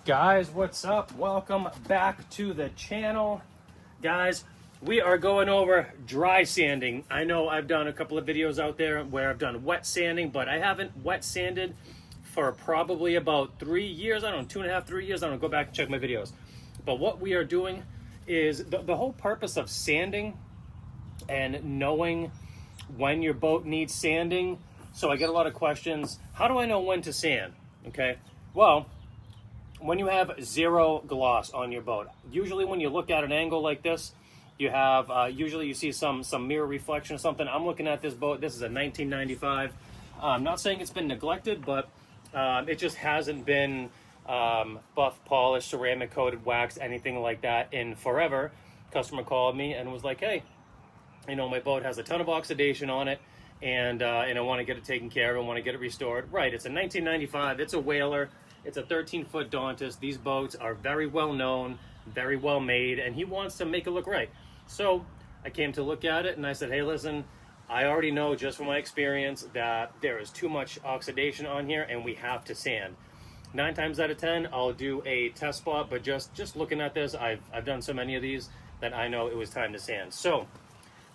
Guys, what's up? Welcome back to the channel. Guys, we are going over dry sanding. I know I've done a couple of videos out there where I've done wet sanding, but I haven't wet sanded for probably about 3 years. I don't know, 2.5, 3 years. I don't know, go back and check my videos. But what we are doing is the whole purpose of sanding and knowing when your boat needs sanding. So I get a lot of questions. How do I know when to sand? Okay, well, when you have zero gloss on your boat, usually when you look at an angle like this, you have, usually you see some mirror reflection or something. I'm looking at this boat. This is a 1995. I'm not saying it's been neglected, but it just hasn't been buff, polished, ceramic coated, waxed, anything like that in forever. Customer called me and was like, hey, you know, my boat has a ton of oxidation on it, and I want to get it taken care of. I want to get it restored. Right, it's a 1995. It's a whaler. It's a 13-foot Dauntus. These boats are very well known, very well made, and he wants to make it look right. So I came to look at it and I said, hey, listen, I already know just from my experience that there is too much oxidation on here and we have to sand. 9 times out of 10, I'll do a test spot, but just looking at this, I've done so many of these that I know it was time to sand. So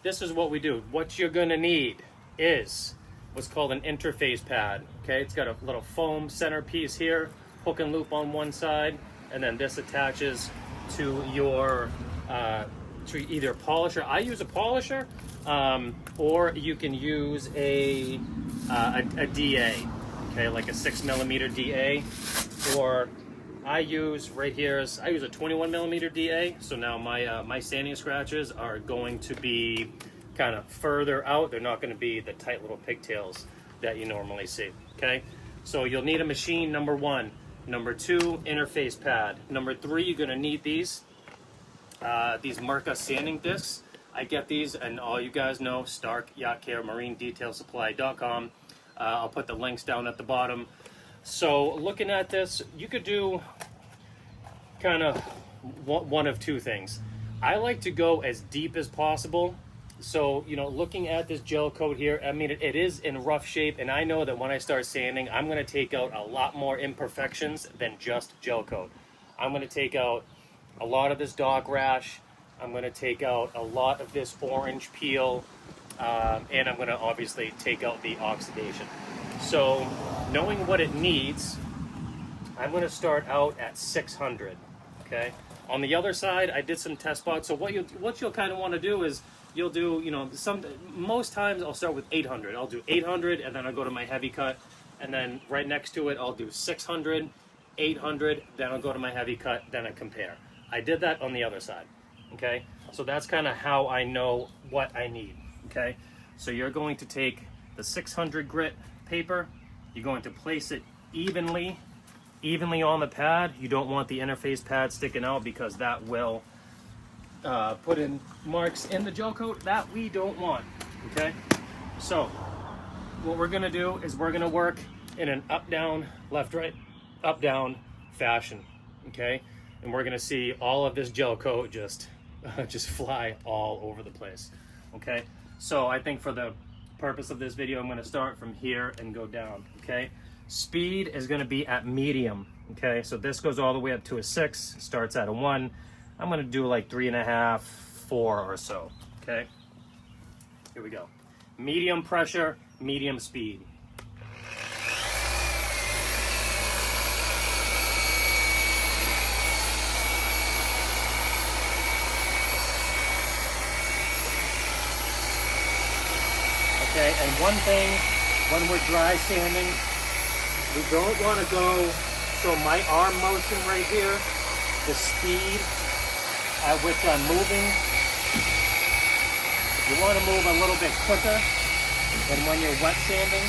this is what we do. What you're gonna need is what's called an interface pad. Okay, it's got a little foam centerpiece here, hook and loop on one side, and then this attaches to your to either polisher. I use a polisher, or you can use a DA. Okay, like a 6mm DA, or I use right here is I use a 21mm DA. So now my sanding scratches are going to be kind of further out. They're not going to be the tight little pigtails that you normally see. Okay, so you'll need a machine, number 1. Number 2, interface pad. Number 3, you're going to need these Merca sanding discs. I get these, and all you guys know, Starke Yacht Care Marine Detail Supply.com. I'll put the links down at the bottom. So looking at this, you could do kind of one of two things. I like to go as deep as possible. So, you know, looking at this gel coat here, I mean, it is in rough shape, and I know that when I start sanding, I'm going to take out a lot more imperfections than just gel coat. I'm going to take out a lot of this dock rash. I'm going to take out a lot of this orange peel, and I'm going to obviously take out the oxidation. So, knowing what it needs, I'm going to start out at 600. Okay. On the other side, I did some test spots. So what you'll kind of want to do is you'll do, you know, most times I'll start with 800. I'll do 800 and then I'll go to my heavy cut, and then right next to it I'll do 600, 800, then I'll go to my heavy cut, then I compare. I did that on the other side. Okay, so that's kind of how I know what I need. Okay, so you're going to take the 600 grit paper, you're going to place it evenly on the pad. You don't want the interface pad sticking out because that will put in marks in the gel coat that we don't want. Okay, so what we're gonna do is we're gonna work in an up down, left right, up down fashion. Okay, and we're gonna see all of this gel coat just fly all over the place. Okay, so I think for the purpose of this video, I'm gonna start from here and go down. Okay, speed is gonna be at medium. Okay, so this goes all the way up to a 6, starts at a 1. I'm going to do like 3.5, 4 or so. Okay, here we go. Medium pressure, medium speed. Okay, and one thing when we're dry sanding, we don't want to go, so my arm motion right here, the speed at which I'm moving, you want to move a little bit quicker than when you're wet sanding,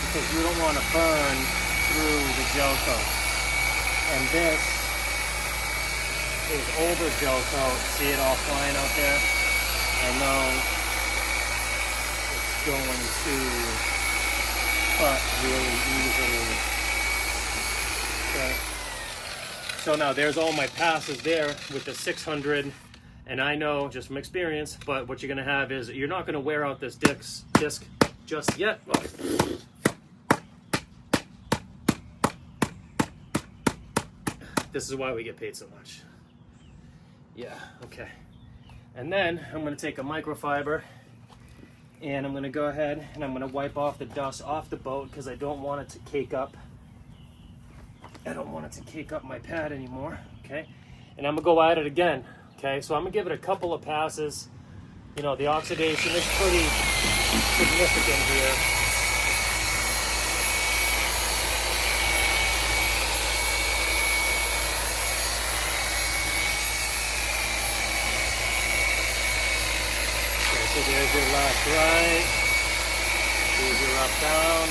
because you don't want to burn through the gel coat. And this is older gel coat. See it all flying out there? I know it's going to cut really easily. Okay. So now there's all my passes there with the 600, and I know just from experience, but what you're gonna have is you're not gonna wear out this disc just yet. This is why we get paid so much. Yeah, okay. And then I'm gonna take a microfiber and I'm gonna go ahead and I'm gonna wipe off the dust off the boat because I don't want it to cake up. I don't want it to cake up my pad anymore, okay? And I'm gonna go at it again, okay? So I'm gonna give it a couple of passes. You know, the oxidation is pretty significant here. Okay, so there's your left right. Here's your up down.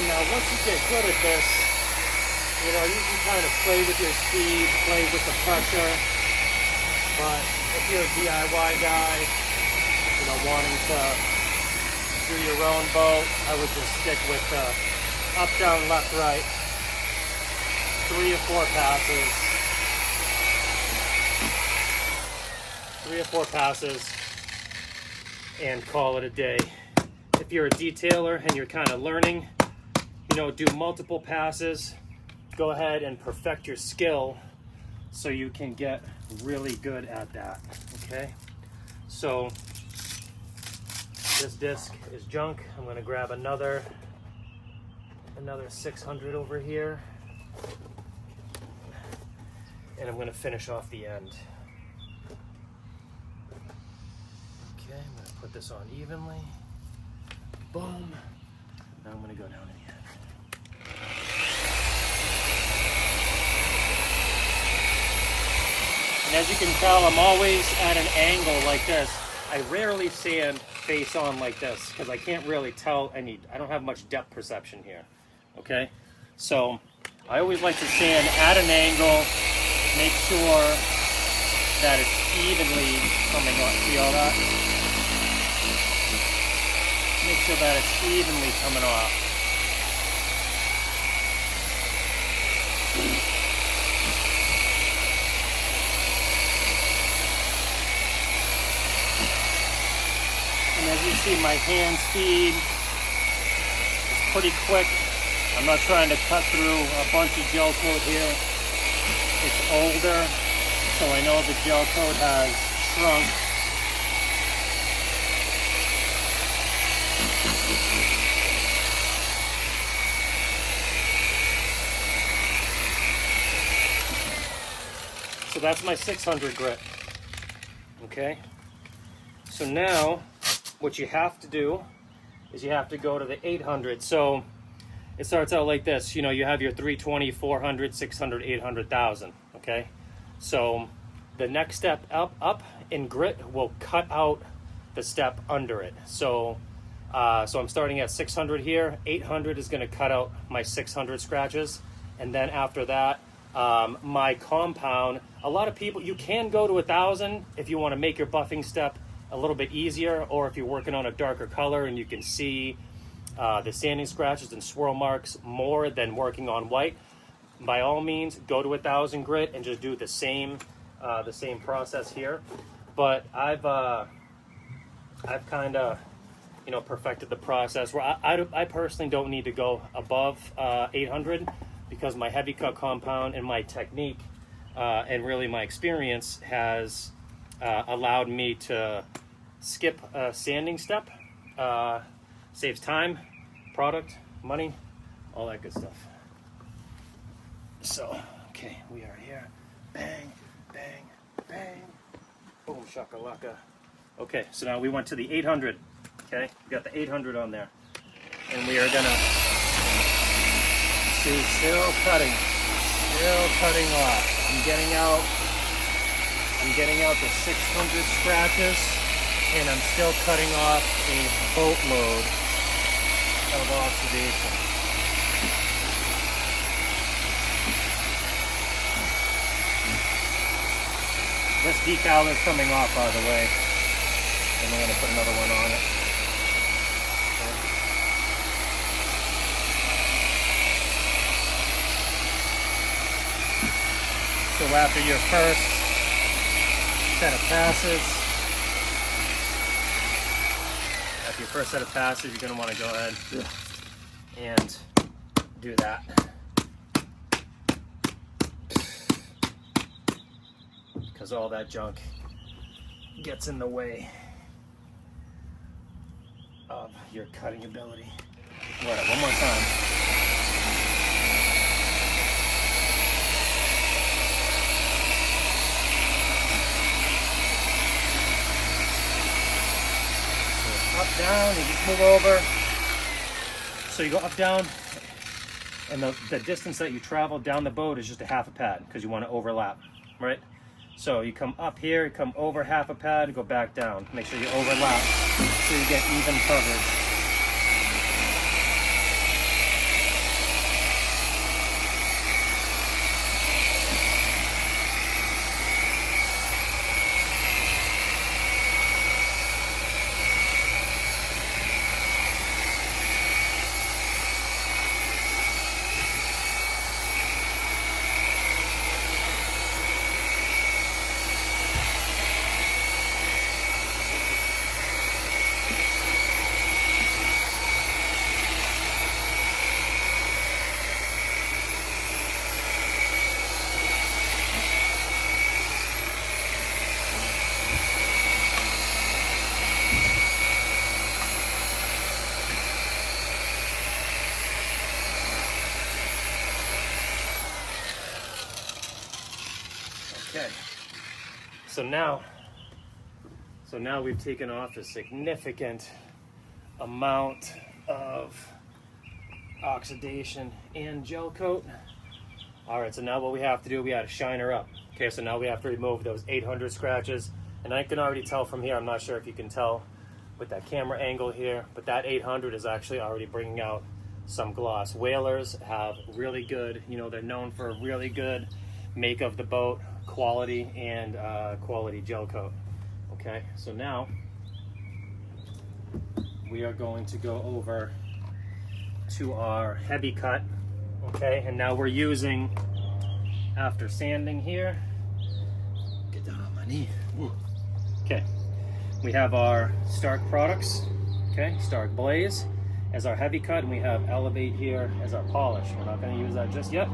Now, once you get good at this, you know, you can kind of play with your speed, play with the pressure. But if you're a DIY guy, you know, wanting to do your own boat, I would just stick with up, down, left, right. 3 or 4 passes. 3 or 4 passes and call it a day. If you're a detailer and you're kind of learning, you know, do multiple passes, go ahead and perfect your skill so you can get really good at that, okay? So this disc is junk. I'm gonna grab another 600 over here and I'm gonna finish off the end. Okay, I'm gonna put this on evenly. Boom. Now I'm gonna go down in the end. And as you can tell, I'm always at an angle like this. I rarely sand face on like this because I can't really tell I don't have much depth perception here, okay? So I always like to sand at an angle, make sure that it's evenly coming on. See all that? Make sure that it's evenly coming off. And as you see, my hand speed is pretty quick. I'm not trying to cut through a bunch of gel coat here. It's older, so I know the gel coat has shrunk. So that's my 600 grit, okay? So now, what you have to do is you have to go to the 800. So it starts out like this. You know, you have your 320, 400, 600, 800, 1000, okay? So the next step up in grit will cut out the step under it. So I'm starting at 600 here. 800 is gonna cut out my 600 scratches. And then after that, my compound, a lot of people, you can go to 1000 if you wanna make your buffing step a little bit easier, or if you're working on a darker color and you can see the sanding scratches and swirl marks more than working on white. By all means, go to 1000 grit and just do the same process here. But I've kind of, you know, perfected the process where I personally don't need to go above 800 because my heavy cut compound and my technique and really my experience has allowed me to skip a sanding step. Saves time, product, money, all that good stuff. So, okay, we are here. Bang, bang, bang. Boom, shakalaka. Okay, so now we went to the 800. Okay, we got the 800 on there. And we are gonna see, still cutting off. I'm getting out the 600 scratches, and I'm still cutting off a boatload of oxidation. This decal is coming off, by the way, and I'm going to put another one on it. So after your first set of passes, you're going to want to go ahead and do that. Because all that junk gets in the way of your cutting ability. All right, one more time. Up, down, you just move over. So you go up, down, and the distance that you travel down the boat is just a half a pad because you want to overlap, right? So you come up here, you come over half a pad, go back down. Make sure you overlap so you get even coverage. Okay, so now we've taken off a significant amount of oxidation and gel coat. All right, so now what we have to do, we have to shine her up. Okay, so now we have to remove those 800 scratches. And I can already tell from here, I'm not sure if you can tell with that camera angle here, but that 800 is actually already bringing out some gloss. Whalers have really good, they're known for a really good make of the boat quality and quality gel coat. Okay, so now we are going to go over to our heavy cut. Okay, and now we're using, after sanding here, get down on my knee. Ooh. Okay, we have our Starke products, okay, Starke Blaze as our heavy cut, and we have Elevate here as our polish. We're not going to use that just yet.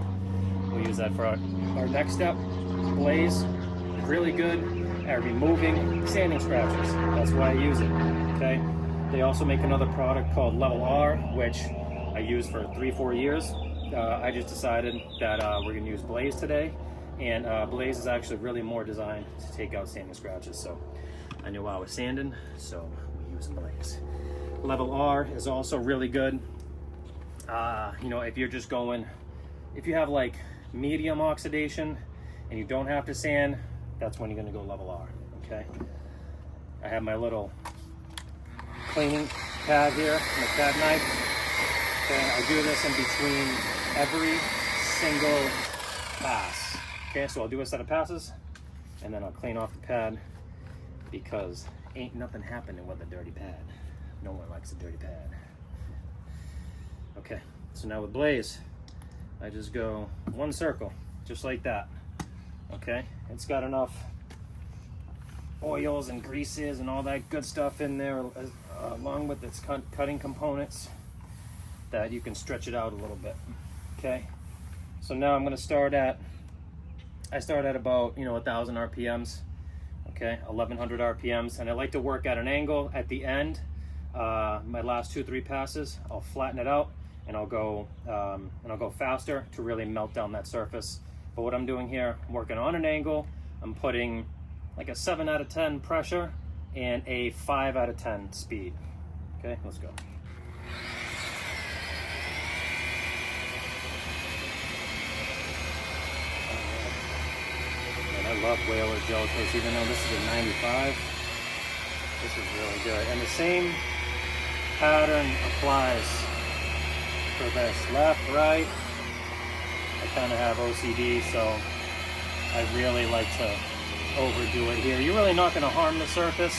We'll use that for our next step. Blaze, really good at removing sanding scratches. That's why I use it, okay? They also make another product called Level R, which I used for 3-4 years. I just decided that we're gonna use Blaze today, and Blaze is actually really more designed to take out sanding scratches. So I knew I was sanding, so we use Blaze. Level R is also really good. If you're just going, if you have like medium oxidation and you don't have to sand, that's when you're gonna go Level R, okay? I have my little cleaning pad here, my pad knife. Okay, I do this in between every single pass. Okay, so I'll do a set of passes and then I'll clean off the pad because ain't nothing happening with a dirty pad. No one likes a dirty pad. Okay, so now with Blaze, I just go one circle, just like that. Okay, it's got enough oils and greases and all that good stuff in there, along with its cutting components, that you can stretch it out a little bit. Okay, so now I'm going to start at, I start at about 1,000 RPMs. Okay, 1,100 RPMs, and I like to work at an angle at the end. My last 2-3 passes, I'll flatten it out, and I'll go faster to really melt down that surface. But what I'm doing here, I'm working on an angle. I'm putting like a 7 out of 10 pressure and a 5 out of 10 speed. Okay, let's go. And I love Whaler gel coats, even though this is a 95. This is really good. And the same pattern applies for this. Left, right. I kind of have OCD, so I really like to overdo it here. You're really not going to harm the surface,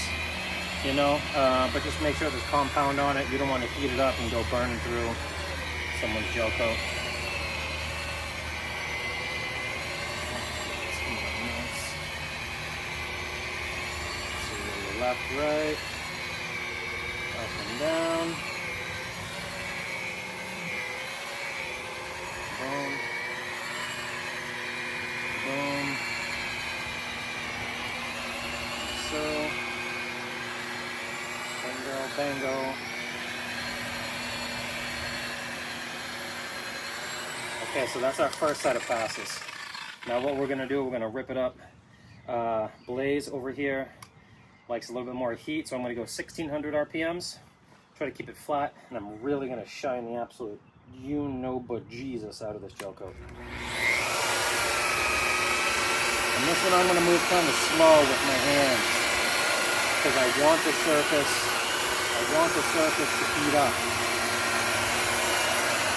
but just make sure there's compound on it. You don't want to heat it up and go burning through someone's gel coat. left, right, up and down. Boom. Boom. So. Bingo, bango. Okay, so that's our first set of passes. Now what we're gonna do, we're gonna rip it up. Blaze over here likes a little bit more heat, so I'm gonna go 1600 RPMs. Try to keep it flat, and I'm really gonna shine the absolute you-know-but-Jesus out of this gel coat. And this one I'm gonna move kind of slow with my hands, because I want the surface to heat up.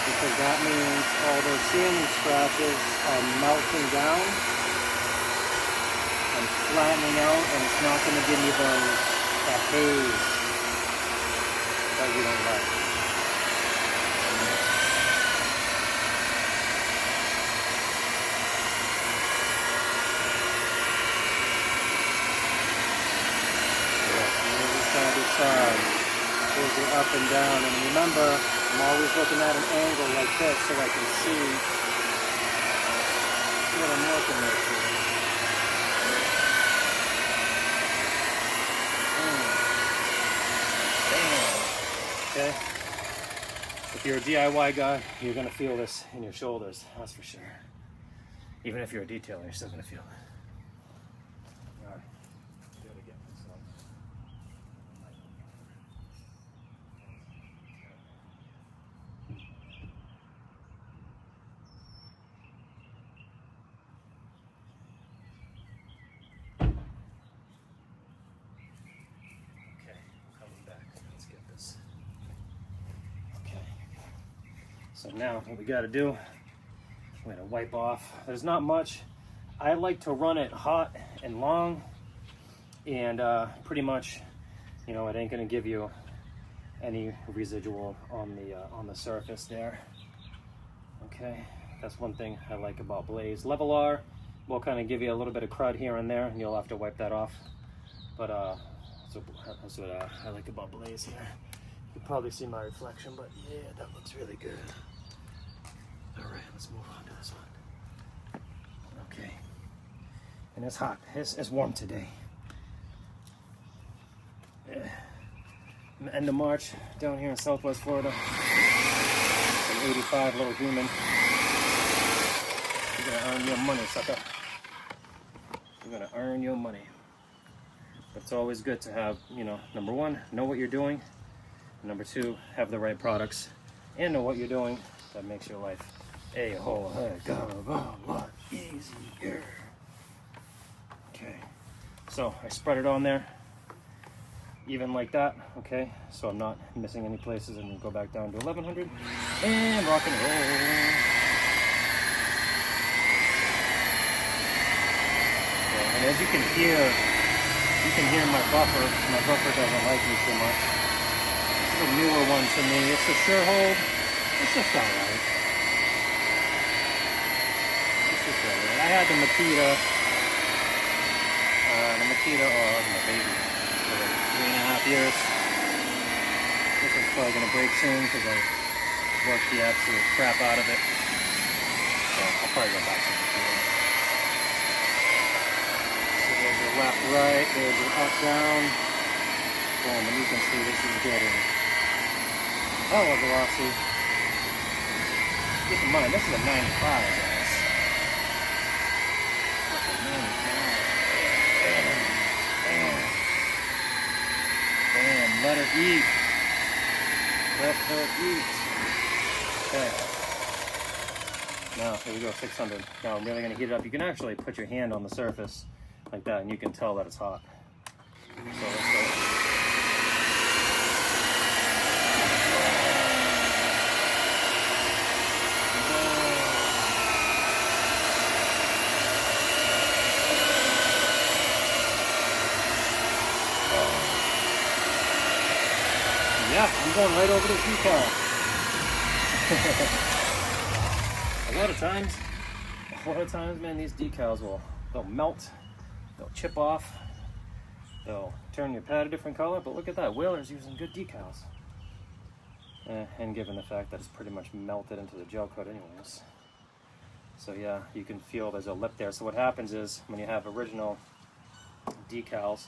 Because that means all those sanding scratches are melting down and flattening out, and it's not going to give me that haze that you don't like. Goes up and down, and remember, I'm always looking at an angle like this so I can see what I'm working with here. Bam. Okay. If you're a DIY guy, you're gonna feel this in your shoulders, that's for sure. Even if you're a detailer, you're still gonna feel it. All right. So now what we got to do, we're going to wipe off. There's not much. I like to run it hot and long, and pretty much, you know, it ain't going to give you any residual on the surface there. Okay, that's one thing I like about Blaze. Level R will kind of give you a little bit of crud here and there, and you'll have to wipe that off. But that's what I like about Blaze here. You can probably see my reflection, but yeah, that looks really good. All right, let's move on to this one. Okay, and it's hot. It's warm today. End of March down here in Southwest Florida. It's 85, a little humid. You're gonna earn your money, sucker. You're gonna earn your money. But it's always good to have, you know, number one, know what you're doing. Number two, have the right products and know what you're doing. That makes your life a whole heck of a lot easier. Okay, so I spread it on there, even like that. Okay, so I'm not missing any places, and go back down to 1100 and rock and roll. Okay, and as you can hear my buffer. My buffer doesn't like me too much. This is a newer one to me. It's a sure hold. It's just alright. It's just alright. I had the Makita. My baby, for like 3.5 years. This one's probably gonna break soon because I worked the absolute crap out of it. So I'll probably go back to the Makita. So there's your left, right. There's your up, down. Boom, and you can see this is getting hella glossy. Keep in mind, this is a 95, guys. That's a 95. Bam. Let her eat. Let her eat. Okay. Now, here we go, 600. Now I'm really going to heat it up. You can actually put your hand on the surface like that, and you can tell that it's hot. So let's go. Yeah, I'm going right over the decal. A lot of times, man, these decals they'll melt, they'll chip off, they'll turn your pad a different color, but look at that, Whaler's using good decals. And given the fact that it's pretty much melted into the gel coat anyways. So yeah, you can feel there's a lip there. So what happens is when you have original decals,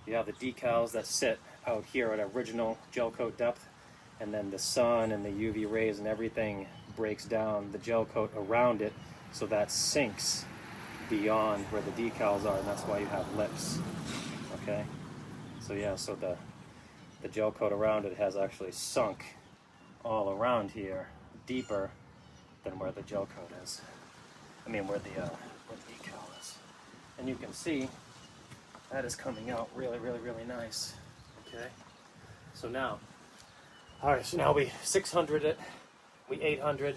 you have the decals that sit out here at original gel coat depth, and then the sun and the UV rays and everything breaks down the gel coat around it, so that sinks beyond where the decals are, and that's why you have lips. Okay, so yeah, so the gel coat around it has actually sunk all around here deeper than where the gel coat is. I mean where the decal is. And you can see that is coming out really, really, really nice. Okay, so now, all right, so now we 600 it, we 800,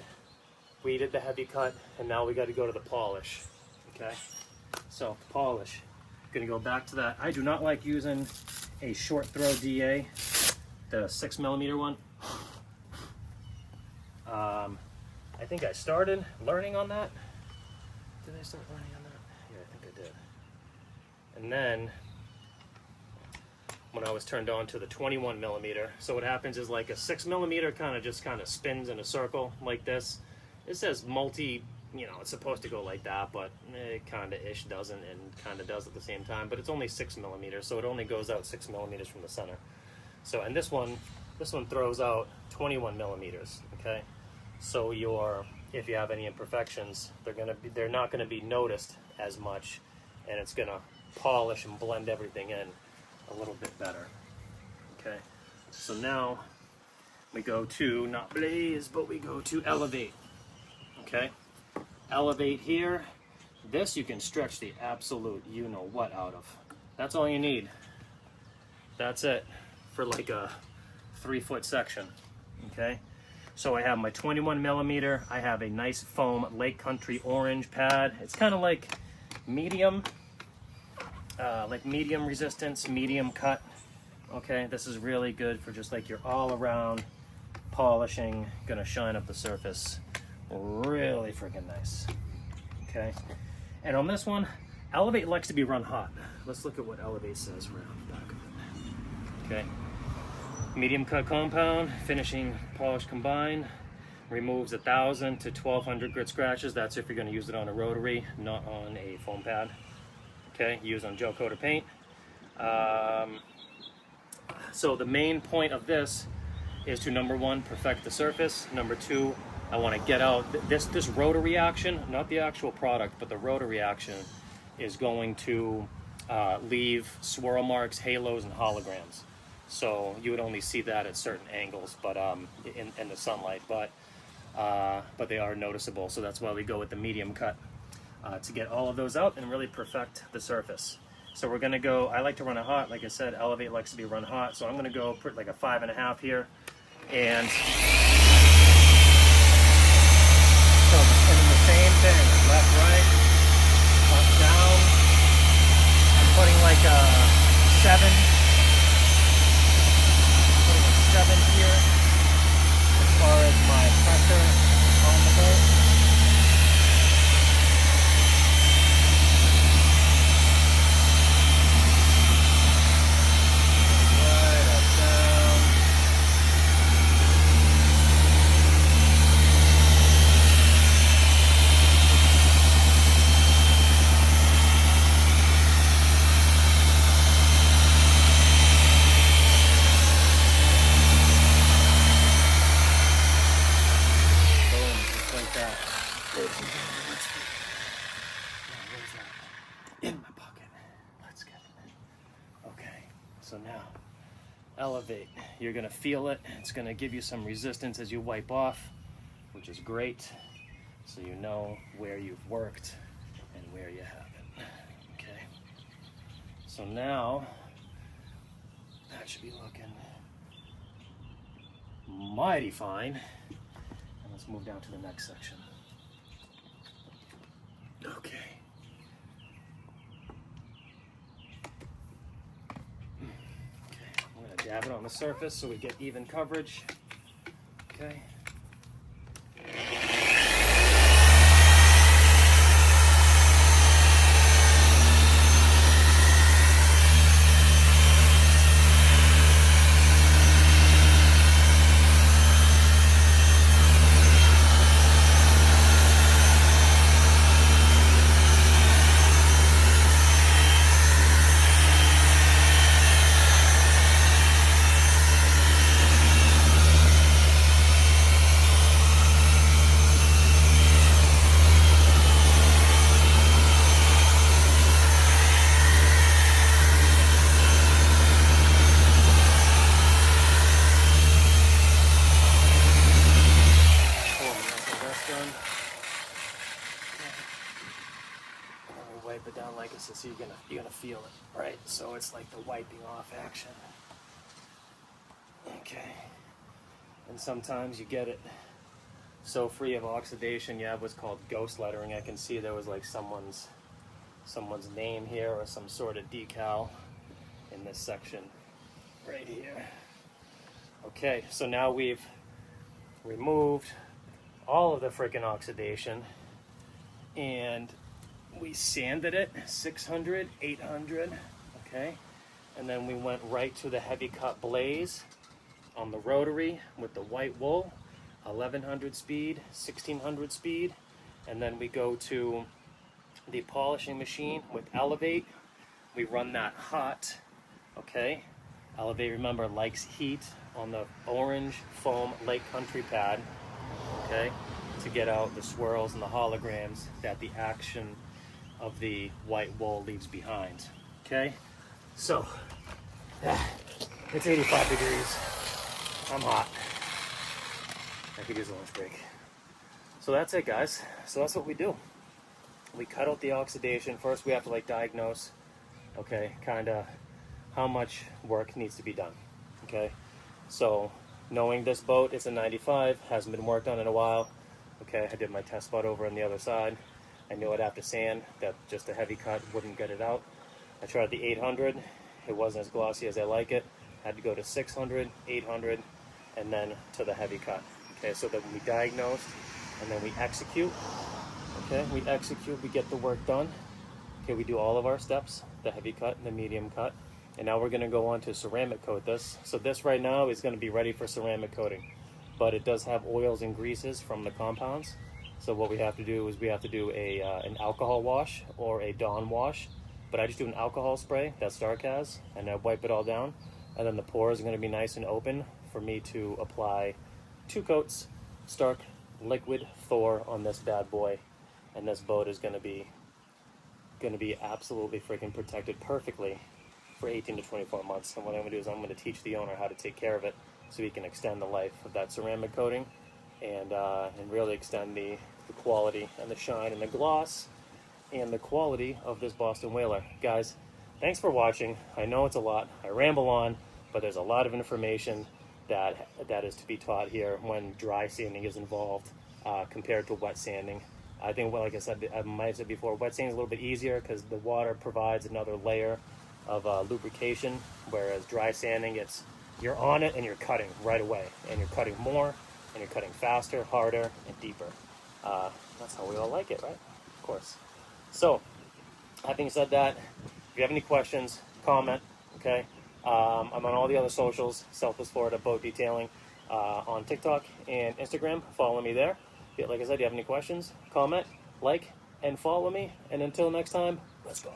we did the heavy cut, and now we got to go to the polish. Okay, so polish, gonna go back to that. I do not like using a short throw DA, the 6mm one. I think I started learning on that. Did I start learning on that? Yeah, I think I did. And then when I was turned on to the 21mm, so what happens is like a 6mm kind of spins in a circle like this. It says multi, you know, it's supposed to go like that, but it kind of ish doesn't and kind of does at the same time. But it's only 6mm, so it only goes out 6mm from the center. So, and this one throws out 21mm. Okay, so if you have any imperfections, they're not gonna be noticed as much, and it's gonna polish and blend everything in a little bit better. Okay, so now we go to not Blaze, but we go to Elevate. Okay, Elevate here. This you can stretch the absolute you know what out of. That's all you need. That's it for like a 3-foot section. Okay, so I have my 21mm. I have a nice foam Lake Country orange pad. It's kind of like medium resistance, medium cut. Okay, this is really good for just like your all around polishing, gonna shine up the surface really freaking nice. Okay, and on this one, Elevate likes to be run hot. Let's look at what Elevate says right on the back of it. Okay, medium cut compound, finishing polish combined, removes 1,000 to 1,200 grit scratches. That's if you're going to use it on a rotary, not on a foam pad. Okay, use on gel coated paint. So the main point of this is to, number one, perfect the surface. Number two, I want to get out this rotary action, not the actual product, but the rotary action is going to leave swirl marks, halos, and holograms. So you would only see that at certain angles, but in the sunlight. But they are noticeable. So that's why we go with the medium cut to get all of those out and really perfect the surface. So we're gonna go. I like to run it hot. Like I said, Elevate likes to be run hot. So I'm gonna go put like a 5.5 here, and so putting the same thing, left, right, up, down. I'm putting like a 7. Putting a 7 here as far as my pressure on the boat. In my pocket. Let's get it. Okay, so now Elevate. You're gonna feel it. It's gonna give you some resistance as you wipe off, which is great. So you know where you've worked and where you haven't. Okay. So now that should be looking mighty fine. And let's move down to the next section. Okay. I'm gonna dab it on the surface so we get even coverage. Okay. like it, so you're gonna feel it, right? So it's like the wiping off action. Okay. And sometimes you get it so free of oxidation, you have what's called ghost lettering. I can see there was like someone's name here or some sort of decal in this section right here. Okay, so now we've removed all of the freaking oxidation and we sanded it 600, 800, okay? And then we went right to the heavy cut blaze on the rotary with the white wool, 1100 speed, 1600 speed, and then we go to the polishing machine with Elevate. We run that hot, okay? Elevate, remember, likes heat on the orange foam Lake Country pad, okay? To get out the swirls and the holograms that the action of the white wool leaves behind, okay? So, it's 85 degrees. I'm hot. I could use a lunch break. So that's it, guys. So that's what we do. We cut out the oxidation. First, we have to like diagnose, okay, kind of how much work needs to be done, okay? So knowing this boat, it's a 95, hasn't been worked on in a while, okay? I did my test spot over on the other side. I knew I'd have to sand, that just a heavy cut wouldn't get it out. I tried the 800. It wasn't as glossy as I like it. I had to go to 600, 800, and then to the heavy cut. Okay, so then we diagnose, and then we execute. Okay, we execute, we get the work done. Okay, we do all of our steps, the heavy cut and the medium cut. And now we're gonna go on to ceramic coat this. So this right now is gonna be ready for ceramic coating, but it does have oils and greases from the compounds. So what we have to do is we have to do an alcohol wash or a Dawn wash, but I just do an alcohol spray that Starke has, and I wipe it all down. And then the pores are gonna be nice and open for me to apply 2 coats Starke Liquid Thor on this bad boy, and this boat is gonna be absolutely freaking protected perfectly for 18 to 24 months. And what I'm gonna do is I'm gonna teach the owner how to take care of it so he can extend the life of that ceramic coating and really extend the quality and the shine and the gloss and the quality of this Boston Whaler. Guys, thanks for watching. I know it's a lot. I ramble on, but there's a lot of information that is to be taught here when dry sanding is involved compared to wet sanding. I think, well, like I said, I might have said before, wet sanding is a little bit easier because the water provides another layer of lubrication, whereas dry sanding, you're on it and you're cutting right away, and you're cutting more, and you're cutting faster, harder, and deeper. That's how we all like it, right? Of course. So, having said that, if you have any questions, comment, okay? I'm on all the other socials, Southwest Florida Boat Detailing, on TikTok and Instagram. Follow me there. Like I said, if you have any questions, comment, like, and follow me. And until next time, let's go.